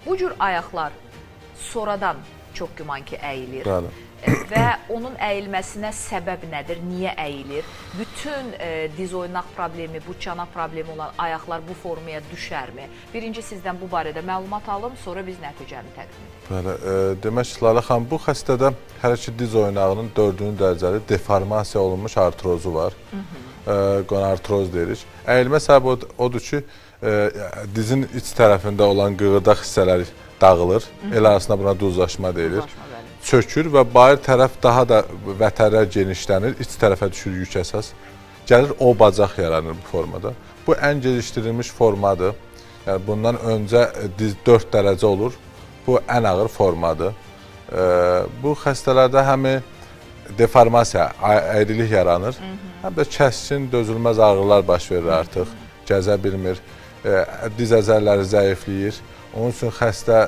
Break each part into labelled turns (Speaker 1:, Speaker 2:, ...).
Speaker 1: Bu cür ayaqlar sonradan çox güman ki əyilir.
Speaker 2: Bəli.
Speaker 1: Və onun əyilməsinə səbəb nədir? Niyə əyilir? Bütün diz oynaq problemi, bu çanaq problemi olan ayaqlar bu formaya düşərmi? Birinci sizdən bu barədə məlumat alım, sonra biz nəticəni təqdim edək.
Speaker 2: Bəli, demək ki, Lalə xanım, bu xəstədə hələ ki diz oynağının 4-cü dərəcəli deformasiya olunmuş artrozu var. Qonartroz deyirik. Əyilmə səbəbi odur ki, dizin iç tərəfində olan qığırdaq hissələri dağılır. El arasında buna duzlaşma deyilir. Çökür və bayır tərəf daha da vətərlər genişlənir, iç tərəfə düşür yük əsas. Gəlir o bacaq yaranır bu formada. Bu ən gecikdirilmiş formadır. Yəni bundan öncə diz 4 dərəcə olur. Bu ən ağır formadır. Bu xəstələrdə həm deformasiya, əyrilik yaranır, həm də kəskin, dözülməz ağrılar baş verir artıq. Gəzə bilmir, diz əzələləri zəifləyir. Onun üçün xəstə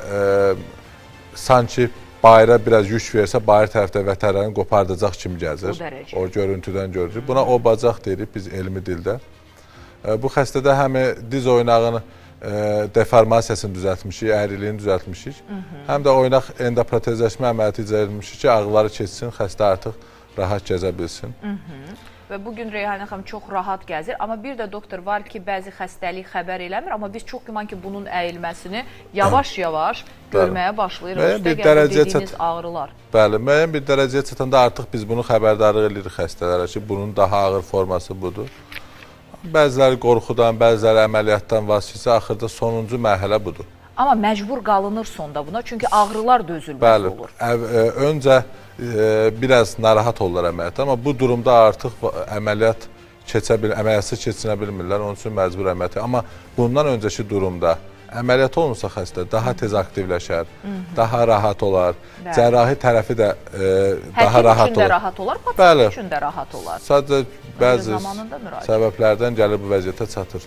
Speaker 2: sanki bayıra biraz yük versə, bayır tərəfdə vətərlərini qopardacaq kimi gəzir. O görüntüdən görülür. Buna o bacaq deyirik biz elmi dildə. Bu xəstədə həm diz oynağının deformasiyasını düzəltmişik, əyriliyini düzəltmişik. Həm də oynaq endoprotezləşmə əməliyyatı icra edilmişik ki, ağrıları keçsin, xəstə artıq rahat gəzə bilsin.
Speaker 1: Və bugün Reyhanə xanım çox rahat gəzir. Amma bir də doktor var ki, bəzi xəstəlik xəbər eləmir. Amma biz çox güman ki, bunun əyilməsini yavaş-yavaş görməyə başlayırıq. Üstə gəldi dediyiniz ağrılar.
Speaker 2: Bəli, müəyyən bir dərəcəyə çatanda artıq biz bunu xəbərdarlıq edirik xəstələrə ki, bunun daha ağır forması budur. Bəziləri qorxudan, bəziləri əməliyyatdan vasitəsi, axırda sonuncu mərhələ budur.
Speaker 1: Amma məcbur qalınır sonda buna, çünki ağrılar dözülməz olur.
Speaker 2: Bəli, öncə biraz narahat olurlar əməliyyatda, amma bu durumda artıq əməliyyatsız keçinə bilmirlər, onun üçün məcbur əməliyyat. Amma bundan öncəki durumda əməliyyat olunsa xəstə daha tez aktivləşər, daha rahat olar, cərrahi tərəfi də daha rahat
Speaker 1: Həkim
Speaker 2: olar.
Speaker 1: üçün də rahat olar, pasient üçün də rahat olar.
Speaker 2: Sadəcə bəzi səbəblərdən gəlir bu vəziyyətə çatır.